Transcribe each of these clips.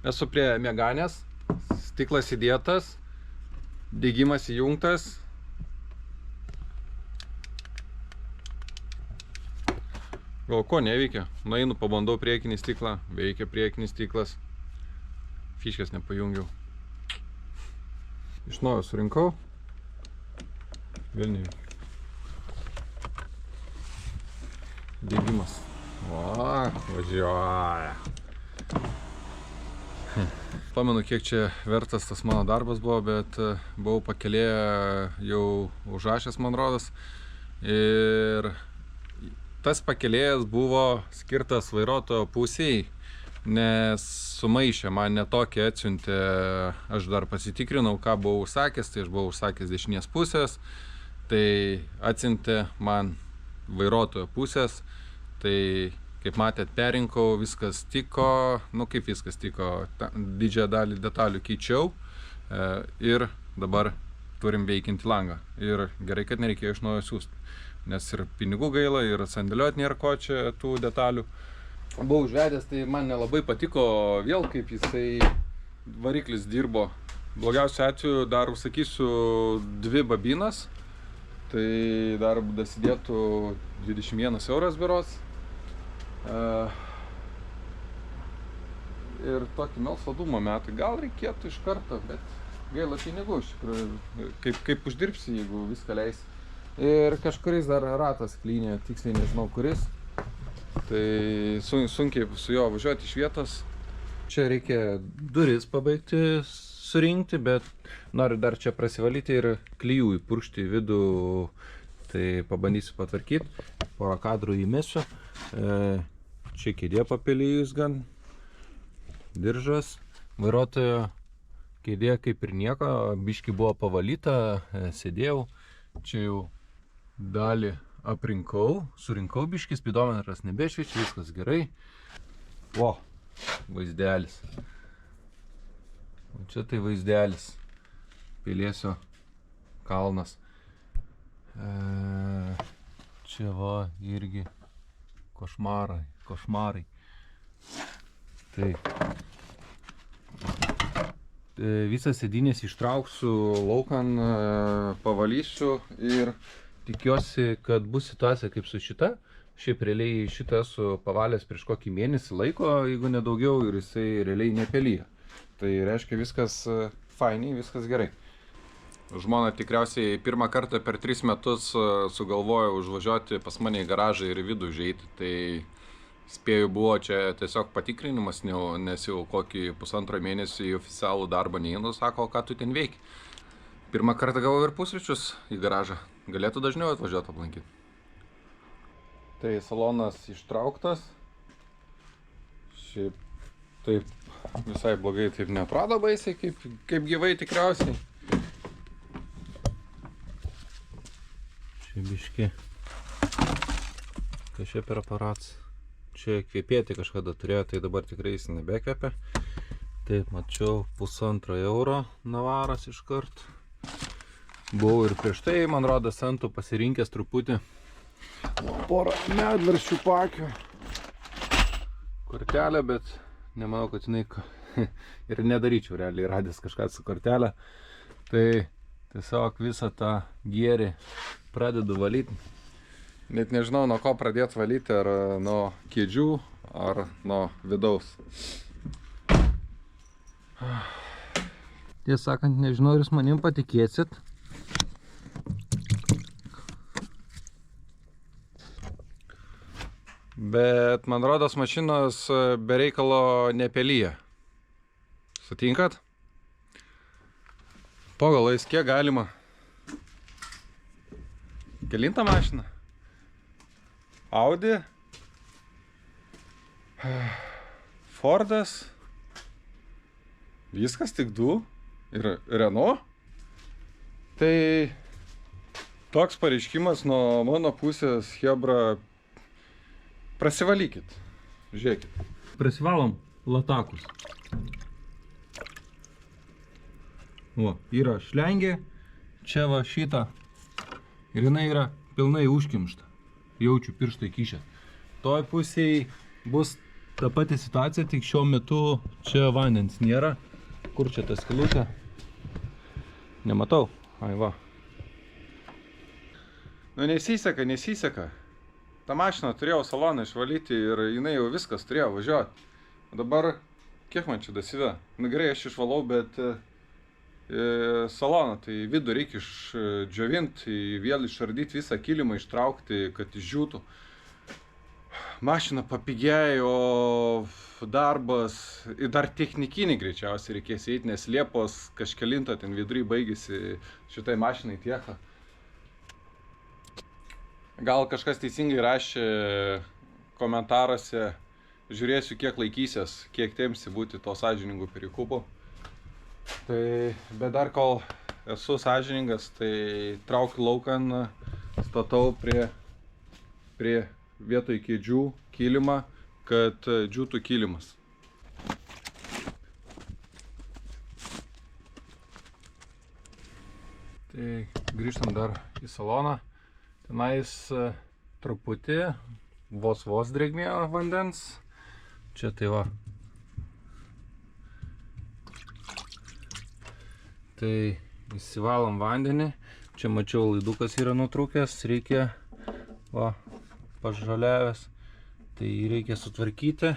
Esu prie mieganės, stiklas įdėtas, degimas įjungtas. Gal ko neveikia? Nueinu, pabandau priekinį stiklą, veikia priekinis stiklas. Fiškės nepajungiau. Iš naujo surinkau. Vėl neveikia. Degimas. Va, važiuoja. Pamenu, kiek čia vertas tas mano darbas buvo, bet buvau pakelėje jau užrašęs, man rodos. Ir tas pakelėjas buvo skirtas vairuotojo pusiai, nes sumaišė, man netokį atsiuntė, aš dar pasitikrinau, ką buvau užsakęs, tai aš buvau užsakęs dešinės pusės, tai atsiuntė man vairuotojo pusės, tai kaip matėt, perinkau, viskas tiko, nu kaip viskas tiko, didžiąją dalį detalių keičiau ir dabar turim veikiantį langą. Ir gerai, kad nereikėjo iš naujo siųsti, nes ir pinigų gaila, ir sandėliuot nėra ko čia tų detalių. Buvau užvedęs, tai man nelabai patiko vėl, kaip jisai variklis dirbo. Blogiausiu atveju dar užsakysiu 2 babinas, tai dar dasidėtų 21 euras berods. Ir tokį melsvą dūmą metai, gal reikėtų iš karto, bet gaila pinigų iš tikrųjų, kaip uždirbsi, jeigu viską leisi. Ir kažkuris dar ratas klynė, tiksliai nežinau kuris, tai sunkiai su juo važiuoti iš vietos. Čia reikia duris pabaigti surinkti, bet noriu dar čia prasivalyti ir klijų įpurkšti į vidų, tai pabandysiu patvarkyti, porą kadrų įmesiu. Čia kėdė papelijus gan, diržas, vairuotojo kėdė kaip ir nieko, biški buvo pavalyta, sėdėjau, čia jau dalį aprinkau, surinkau biški, spidometras nebešviečia, viskas gerai. O, vaizdelis. O čia tai vaizdelis, Piliesio kalnas. Čia va irgi košmarai. Taip. Visas sėdynės ištrauksiu laukan, pavalysiu ir tikiuosi, kad bus situacija kaip su šita. Šiaip realiai šitą esu pavalęs prieš kokį mėnesį laiko, jeigu nedaugiau, ir jisai realiai nepelyja. Tai reiškia viskas fainiai, viskas gerai. Žmona tikriausiai pirmą kartą per 3 metus sugalvojo užvažiuoti pas mane į garažą ir į vidų užeiti. Tai spėju buvo čia tiesiog patikrinimas, nes jau kokį 1,5 mėnesį į oficialų darbą neinu, sako, ką tu ten veiki. Pirmą kartą gavau ir pusryčius į garažą. Galėtų dažniau atvažiuoti aplankyti. Tai salonas ištrauktas. Šiaip taip visai blogai taip neatrodo baisiai, kaip gyvai tikriausiai. Čia biški kažkaip per aparats. Čia kvepėti kažkada turėjo, tai dabar tikrai jis nebekvepia. Taip, mačiau 1,5 euro navaras iškart. Buvau ir prieš tai, man rodos, centų pasirinkęs truputį porą medvarščių pakių. Kortelę, bet nemanau, kad jinai ir nedaryčiau realiai radęs kažką su kortelę. Tai tiesiog visą tą gėrį pradedu valyti. Net nežinau, nuo ko pradėti valyti, ar nuo kėdžių, ar nuo vidaus. Tiesą sakant, nežinau, ar jūs manim patikėsit. Bet man rodos, mašinos be reikalo nepelyja. Sutinkat? Po galais kiek galima. Kelinta mašina? Audi, Fordas, viskas tik 2 ir Renault. Tai toks pareiškimas nuo mano pusės, chebra, prasivalykit, žiūrėkit. Prasivalom latakus. O, yra šlengė, čia va šitą ir jinai yra pilnai užkimšta. Jaučiu pirštai kišę. Toj pusėje bus Ta pati situacija, tik šiuo metu čia vandens nėra. Kur čia ta skylutė? Nematau. Ai va. Nu nesiseka. Ta mašina turėjau saloną išvalyti ir jinai jau viskas turėjo važiuoti. O dabar, kiek man čia dasideda? Nu gerai, aš išvalau, bet saloną, tai vidų reikia išdžiovinti, vėl išardyti visą kilimą, ištraukti, kad išdžiūtų. Mašina papigėjo, darbas, ir dar technikinį greičiausiai reikės eiti, nes Liepos kažkelinto ten vidury baigėsi šitai mašinai tiecha. Gal kažkas teisingai rašė komentaruose, žiūrėsiu kiek laikysies, kiek temsi būti to sąžiningų perikūpų. Tai, bet dar kol esu sąžiningas, tai traukiu laukan, statau prie vietoj kėdžių kilimą, kad džiūtų kilimas. Tai grįžtam dar į saloną. Tenais truputį, vos drėgmė vandens. Čia tai va. Tai įsivalom vandenį. Čia mačiau laidukas yra nutrūkęs, reikia va, pažaliavęs. Tai jį reikia sutvarkyti.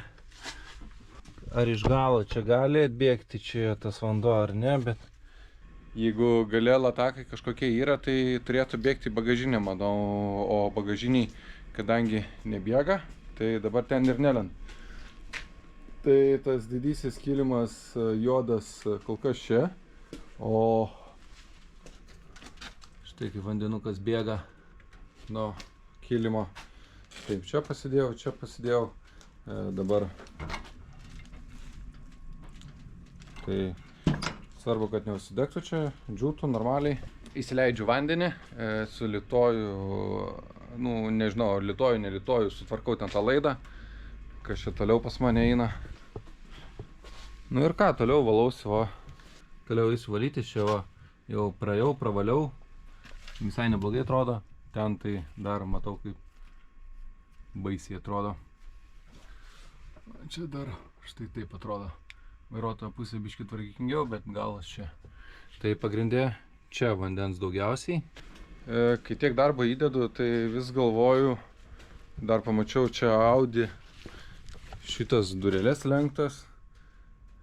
Ar iš galo čia gali atbėgti čia tas vanduo ar ne, bet jeigu gale latakai kažkokie yra, tai turėtų bėgti į bagažinę, manau, o bagažiniai, kadangi nebėga, tai dabar ten ir nelent. Tai tas didysis kilimas juodas kol kas čia, o štai kaip vandenukas bėga nuo kilimo. Taip, čia pasidėjau, dabar. Tai svarbu, kad neužsidegtų čia, džiūtų normaliai. Įsileidžiu vandenį, su litoju, nu nežinau, nelitoju, sutvarkau ten tą laidą, kas čia toliau pas mane eina. Nu ir ką, toliau valausi, va. Toliau eisiu valyti, čia va, jau pravaliau, visai neblogai atrodo. Ten tai dar matau, kaip baisiai atrodo. Čia dar štai taip atrodo. Vairuotojo pusė biškį tvarkingiau, bet galas čia. Tai pagrindė čia vandens daugiausiai. Kai tiek darbą įdedu, tai vis galvoju, dar pamačiau čia Audi šitas durelės lenktas.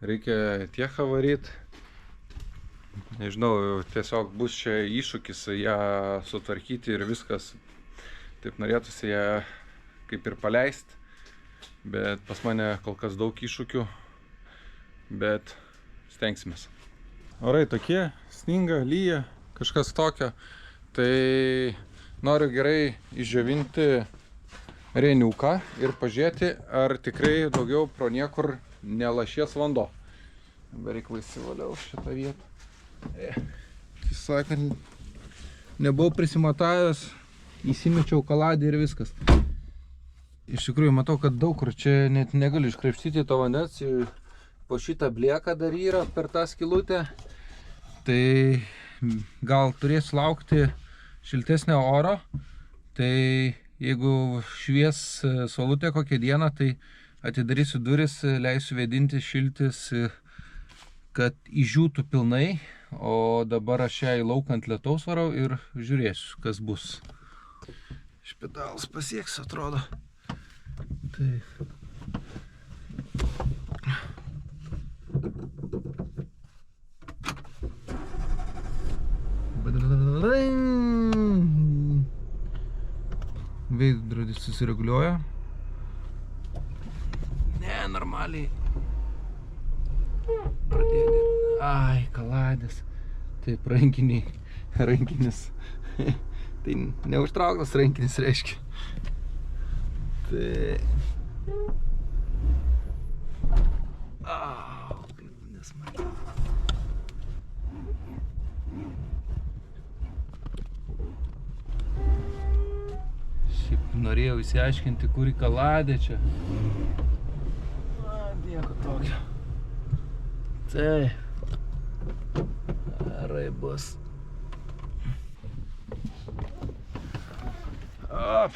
Reikia tiechą varyt. Nežinau, tiesiog bus čia iššūkis ją sutvarkyti ir viskas. Taip norėtųsi ją kaip ir paleisti, bet pas mane kol kas daug iššūkių. Bet stengsimės. Orai tokie, sninga, lyja, kažkas tokio. Tai noriu gerai išdžiovinti reniuką ir pažiūrėti, ar tikrai daugiau pro niekur nelašies vanduo. Bereik įsivaliau šitą vietą. Sakant, nebuvau prisimatavęs, įsimečiau kaladį ir viskas. Iš tikrųjų matau, kad daug kur čia net negaliu iškrapštyti to vandens. Po šitą blieką dar yra per tą skylutę, tai gal turėsiu laukti šiltesnio oro, tai jeigu švies saulutė kokią dieną, tai atidarysiu duris, leisiu vėdinti, šiltis, kad išdžiūtų pilnai, o dabar aš ją į lauką ant lietaus varau ir žiūrėsiu, kas bus. Iš pedalus pasieksiu, atrodo. Taip. Veidrodis susireguliuoja. Ne, normaliai. Pradėjo. Ai, kaladės. Taip, rankinis. Tai neužtrauktas rankinis reiškia. Tai. Kaip nesmagiai. Šiaip norėjau įsiaiškinti, kur į kaladę čia. Nieko tokio. Taip. Gerai bus. Op.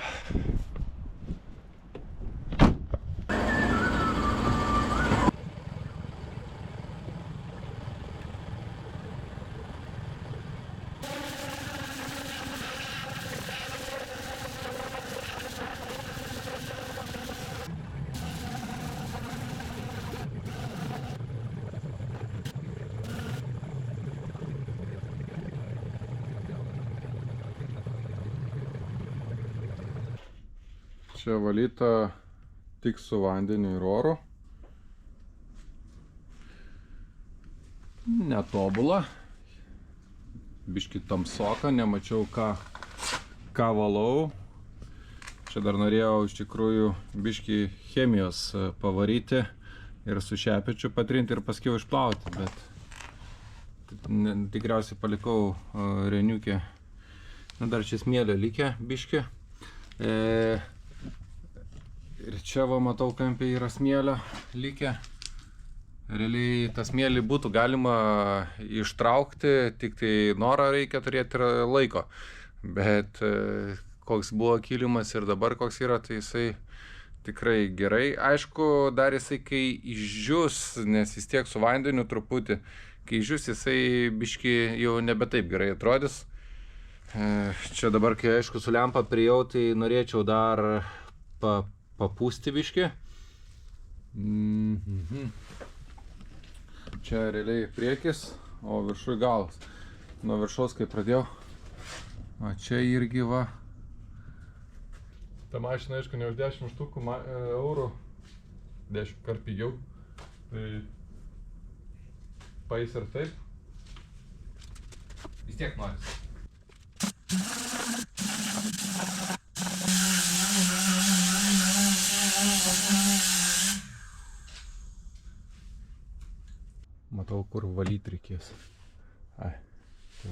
Čia valyta tik su vandeniu ir oru. Netobula. Biški tamsoka, nemačiau ką valau. Čia dar norėjau iš tikrųjų biški chemijos pavaryti ir su šepečiu patrinti ir paskiau išplauti, bet tikriausiai palikau reniukę. Dar čia smėlio likę biški. Ir čia va matau kampe yra smėlio likę. Realiai tą smėlį būtų galima ištraukti, tik tai norą reikia turėti ir laiko. Bet koks buvo kilimas ir dabar koks yra, tai jisai tikrai gerai. Aišku, dar jisai kai išdžius, nes vis tiek su vandeniu truputį, kai išdžius jisai biški jau nebe taip gerai atrodys. Čia dabar, kai aišku su lempa priejau, tai norėčiau dar papūsti biški. Čia realiai priekis, o viršui galas. Nuo viršaus, kai pradėjau, o čia irgi va. Ta mašina, aišku, ne už 10 štukų eurų, 10 kart pigiau. Tai paeis ir taip. Vis tiek norisi. Matau, kur valyti reikės. Tai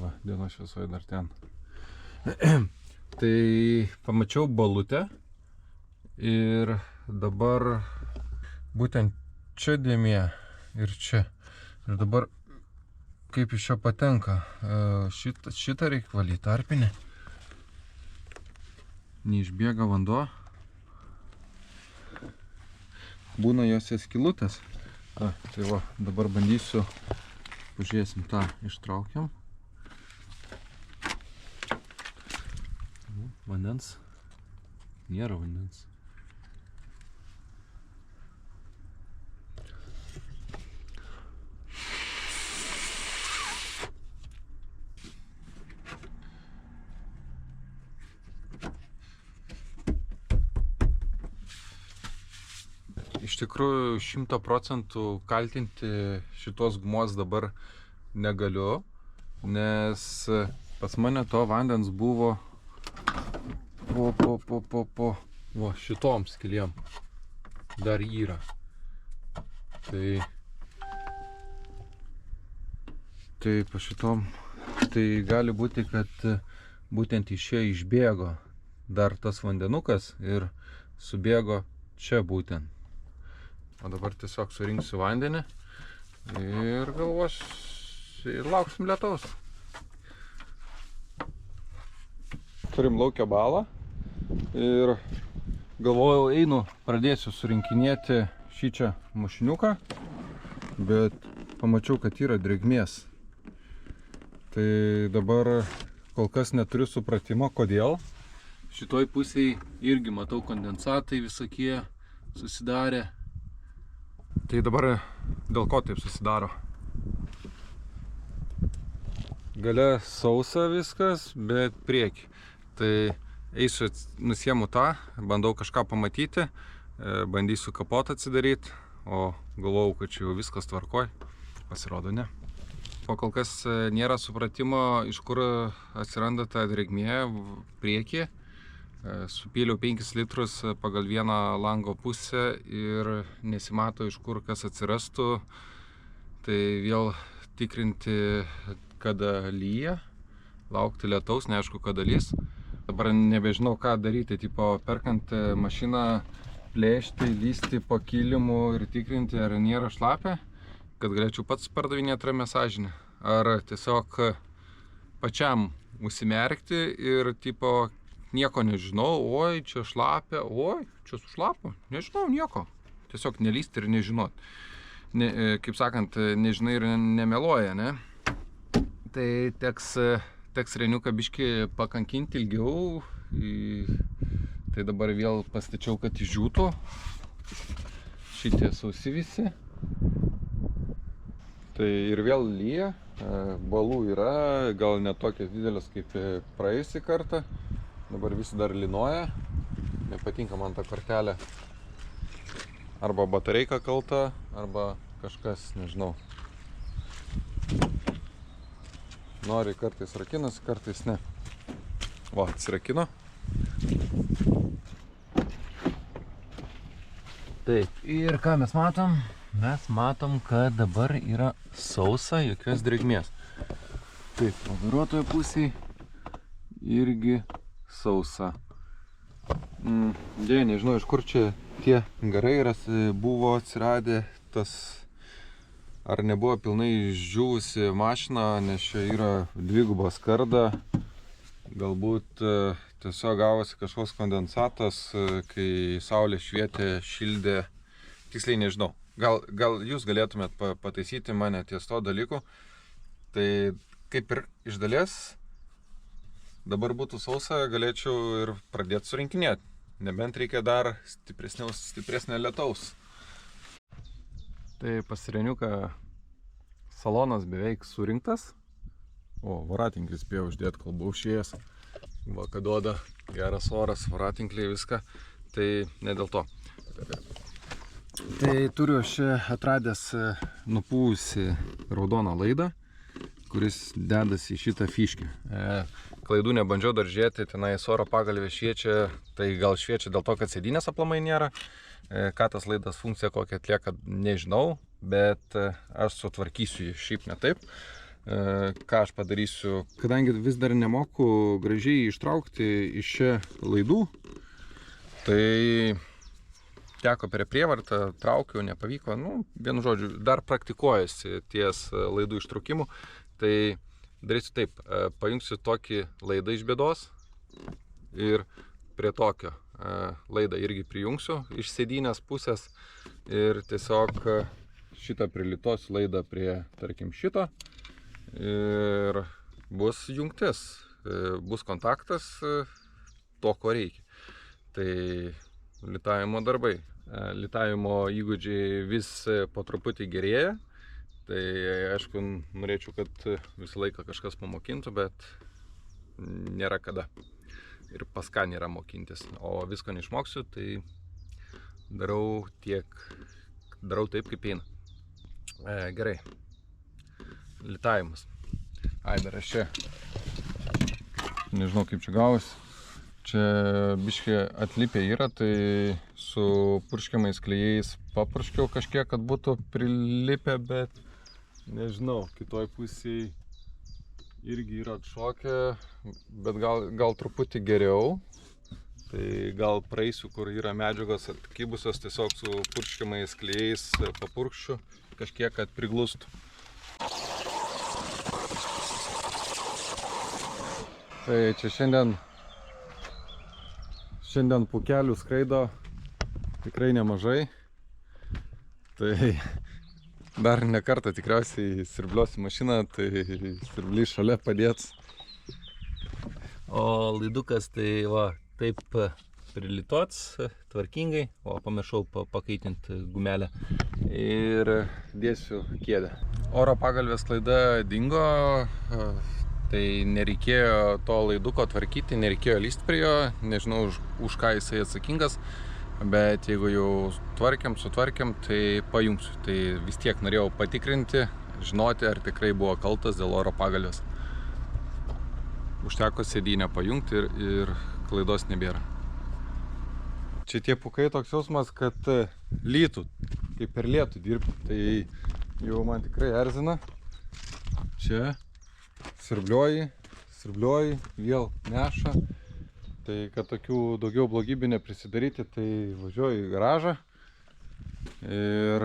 va, dienos šviesoje dar ten. Tai pamačiau balutę ir dabar būtent čia dėmė ir čia. Ir dabar kaip iš čia patenka. Šitą reikia valyti, tarpinę. Neišbėga vanduo. Būna jose skylutės. Tai va, dabar bandysiu, pažiūrėsim tą, ištraukiam. Vandens. Nėra vandens. Iš tikrųjų 100% kaltinti šitos gumos dabar negaliu, nes pas mane to vandens buvo va, šitom skylėm dar yra. Tai pa šitom, tai gali būti, kad būtent iš čia išbėgo dar tas vandenukas ir subėgo čia būtent. O dabar tiesiog surinksiu vandenį ir ir lauksim lietaus. Turim lauke balą ir galvojau, pradėsiu surinkinėti šį čia mašiniuką, bet pamačiau, kad yra drėgmės. Tai dabar kol kas neturiu supratimo, kodėl. Šitoj pusėje irgi matau kondensatai visokie susidarė. Tai dabar dėl ko taip susidaro? Gale sausa viskas, bet prieki. Tai eisiu, nusiemu tą, bandau kažką pamatyti, bandysiu kapotą atsidaryti, o galvojau, kad čia jau viskas tvarkoj. Pasirodo, ne. O kol kas nėra supratimo, iš kur atsiranda ta drėgmė priekyje. Supyliau 5 litrus pagal vieną lango pusę ir nesimato, iš kur kas atsirastų. Tai vėl tikrinti, kada lyja, laukti lietaus, neaišku, kada lys. Dabar nebežinau, ką daryti, tipo perkant mašiną, plėšti, lysti po kilimu ir tikrinti, ar nėra šlapia, kad galėčiau pats pardavinėti ramę sąžinę. Ar tiesiog pačiam užsimerkti ir tipo nieko nežinau, oi, čia šlapia, oi, čia sušlapo, nežinau nieko. Tiesiog nelysti ir nežinot. Kaip sakant, nežinai ir nemeluoja, ne? Tai teks reniuką biškį pakankinti ilgiau. Tai dabar vėl pastačiau, kad išdžiūtų. Šitie sausi visi. Tai ir vėl lyja. Balų yra, gal ne tokias didelės kaip praėjusį kartą. Dabar visi dar lynoja. nepatinka man ta kortelė. Arba batareika kalta, arba kažkas, nežinau. Nori kartais rakinasi, kartais ne. Va, atsirakino. Taip, ir ką mes matom? Mes matom, kad dabar yra sausa, jokios drėgmės. Taip, vairuotojo pusėje irgi sausa. Dėja, nežinau, iš kur čia tie garai buvo atsiradę, tas ar nebuvo pilnai išdžiūvusi mašina, nes čia yra dvigubas skarda. Galbūt tiesiog gavosi kažkoks kondensatas, kai saulė švietė, šildė, tiksliai nežinau. Gal jūs galėtumėt pataisyti mane ties to dalyku. Tai kaip ir iš dalies, dabar būtų sausa, galėčiau ir pradėti surinkinėti. Nebent reikia dar stipresnio lietaus. Tai pasireniuką salonas beveik surinktas. O, voratinklis spėjau uždėti, kol buvau išėjęs. Va, kad duoda geras oras, voratinkliai viską. Tai ne dėl to. Tai turiu aš atradęs nupūvusi raudoną laidą, kuris dedasi į šitą fiškį. Klaidų nebandžiau dar žiūrėti, tenais oro pagalvė šviečia, tai gal šviečia dėl to, kad sėdynės aplamai nėra. Ką tas laidas funkcija kokią atlieka, nežinau, bet aš sutvarkysiu jį šiaip ne taip. Ką aš padarysiu, kadangi vis dar nemoku gražiai ištraukti iš čia laidų, tai teko per prievartą, traukiau, nepavyko, vienu žodžiu, dar praktikuojasi ties laidų ištraukimu. Tai darysiu taip, pajungsiu tokį laidą iš bėdos ir prie tokio laidą irgi prijungsiu iš sėdynės pusės ir tiesiog šitą prilituosiu laidą prie, tarkim, šito ir bus jungtis, bus kontaktas to, ko reikia. Tai litavimo darbai. Litavimo įgūdžiai vis po truputį gerėja. Tai aišku, norėčiau, kad visą laiką kažkas pamokintų, bet nėra kada. Ir pas ką nėra mokintis. O visko neišmoksiu, tai darau taip, kaip eina. Gerai. Litavimas. Dar aš čia. Nežinau, kaip čia gavosi. Čia biškį atlipę yra, tai su purškiamais klijais papurškiau kažkiek, kad būtų prilipę, bet nežinau, kitoj pusėje irgi yra atšokę, bet gal truputį geriau. Tai gal praeisiu, kur yra medžiagos atkibusios, tiesiog su purškiamais klijais papurkščiu kažkiek, kad priglustų. Tai čia šiandien pūkelių skraido tikrai nemažai. Tai dar ne kartą tikriausiai sirbliosiu mašiną, tai sirblys šalia padėts. O laidukas tai va, taip prilituots tvarkingai. O pamiršau pakaitinti gumelę. Ir dėsiu kėdę. Oro pagalvės klaida dingo. Tai nereikėjo to laiduko tvarkyti, nereikėjo lysti prie jo. Nežinau, už ką jisai atsakingas. Bet jeigu jau sutvarkėm, tai pajungsiu. Tai vis tiek norėjau patikrinti, žinoti, ar tikrai buvo kaltas dėl oro pagalvės. Užteko sėdynę pajungti ir klaidos nebėra. Čia tie pūkai toks jausmas, kad lytų, kaip per lietų dirbti. Tai jau man tikrai erzina. Čia sirbliuoji, vėl neša. Tai kad tokių daugiau blogybių neprisidaryti, tai važiuoju į garažą ir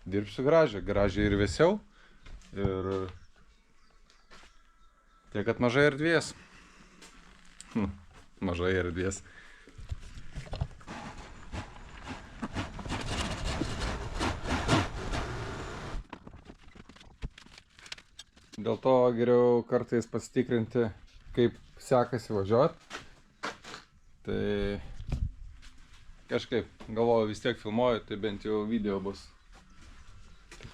dirbsiu garažą. Garažai ir vėsiau, ir tiek, kad mažai erdvės. Mažai erdvės. Dėl to geriau kartais pasitikrinti, kaip sekasi važiuoti. Tai kažkaip galvoju, vis tiek filmuoju, tai bent jau video bus.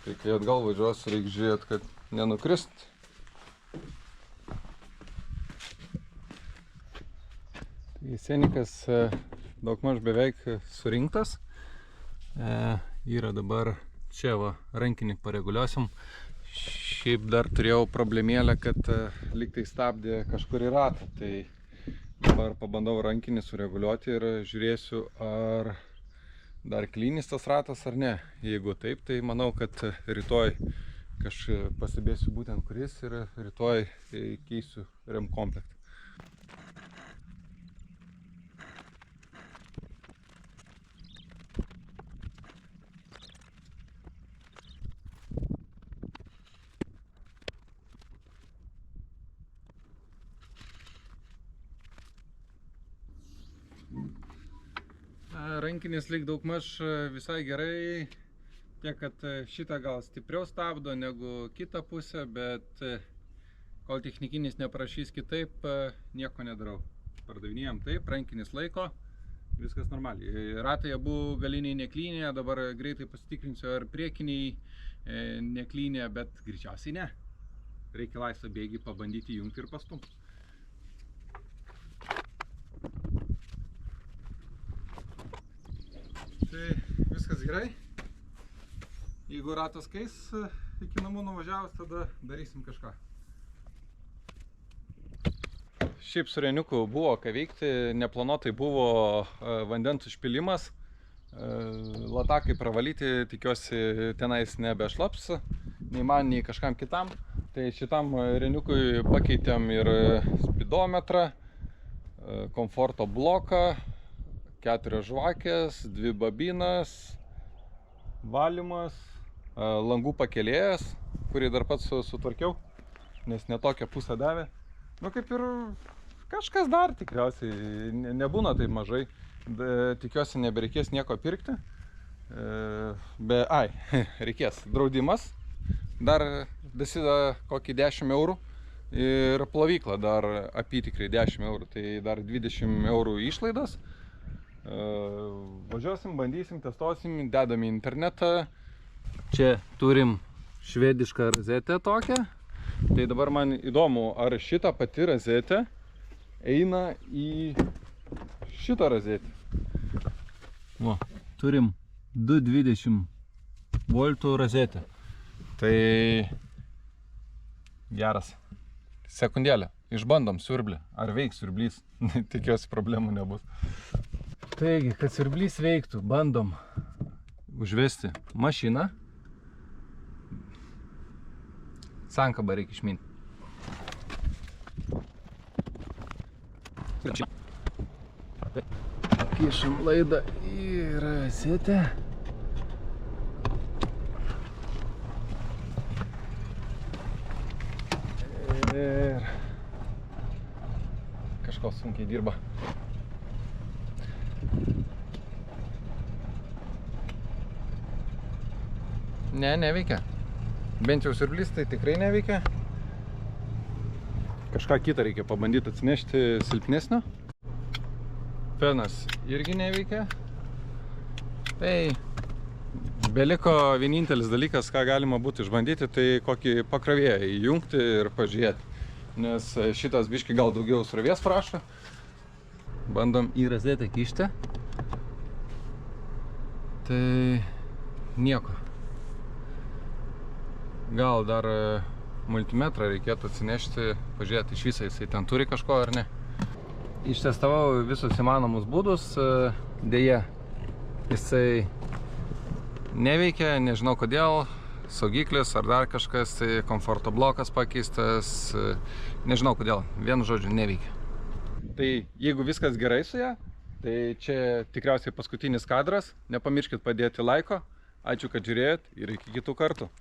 Tai kai atgal važiuosiu, reikia žiūrėti, kad nenukrist. Tai Senikas daugmaž beveik surinktas. Yra dabar čia va, rankinį pareguliuosim. Šiaip dar turėjau problemėlę, kad lyg tai stabdė kažkurį ratą. Tai dabar pabandau rankinį sureguliuoti ir žiūrėsiu, ar dar klynys tas ratas ar ne. Jeigu taip, tai manau, kad rytoj pasibėsiu būtent kuris ir rytoj keisiu rem komplektą. Rankinis lyg daugmaž visai gerai, tiek kad šitą gal stipriau stabdo negu kitą pusę, bet kol technikinis neprašys kitaip, nieko nedarau. Pardavinėjom taip, rankinis laiko, viskas normaliai. Ratai abu galiniai neklynė, dabar greitai pasitikrinsiu, ar priekiniai neklynė, bet greičiausiai ne. Reikia laisvą bėgį pabandyti jungti ir pastumti. Tai viskas gerai. Jeigu ratas kais iki namų nuvažiavus, tada darysim kažką. Šiaip su reniuku buvo ką veikti, neplanuotai buvo vandens užpilimas. Latakai pravalyti, tikiuosi tenais nebešlaps, nei man, nei kažkam kitam. Tai šitam reniukui pakeitėm ir spidometrą, komforto bloką, 4 žvakės, 2 babinas, valymas, langų pakėlėjas, kurį dar pats sutvarkiau, nes netokią pusę davė. Nu kaip ir kažkas dar tikriausiai, nebūna taip mažai. Tikiuosi nebereikės nieko pirkti. Reikės draudimas, dar dasideda kokį 10 eurų ir plovykla dar apytikriai 10 eurų, tai dar 20 eurų išlaidas. Važiuosim, bandysim, testuosim, dedam į internetą. Čia turim švedišką rozetę tokią. Tai dabar man įdomu, ar šita pati rozetė eina į šitą rozetę. Va, turim 220 voltų rozetę. Tai geras. Sekundėlę, išbandom siurblį. Ar veiks siurblys? Tikiuosi problemų nebus. Taigi, kad siurblys veiktų, bandom užvesti mašiną. Sankabą reikia išminti. Kišam laidą į rozetę. Ir kažkas sunkiai dirba. Ne, neveikia. Bent jau siurblys tai tikrai neveikia. Kažką kitą reikia pabandyti atsinešti silpnesnio. Fenas irgi neveikia. Tai beliko vienintelis dalykas, ką galima būtų išbandyti, tai kokį pakrovėją įjungti ir pažiūrėti. Nes šitas biški gal daugiau srovės prašo. Bandom į rozetę kišti. Tai nieko. Gal dar multimetrą reikėtų atsinešti, pažiūrėti iš viso jisai ten turi kažko ar ne. Ištestavau visus įmanomus būdus, dėja jisai neveikia, nežinau kodėl, saugiklis ar dar kažkas, tai komforto blokas pakeistas, nežinau kodėl, vienu žodžiu neveikia. Tai jeigu viskas gerai su ja, tai čia tikriausiai paskutinis kadras, nepamirškit padėti laiko, ačiū kad žiūrėjot ir iki kitų kartų.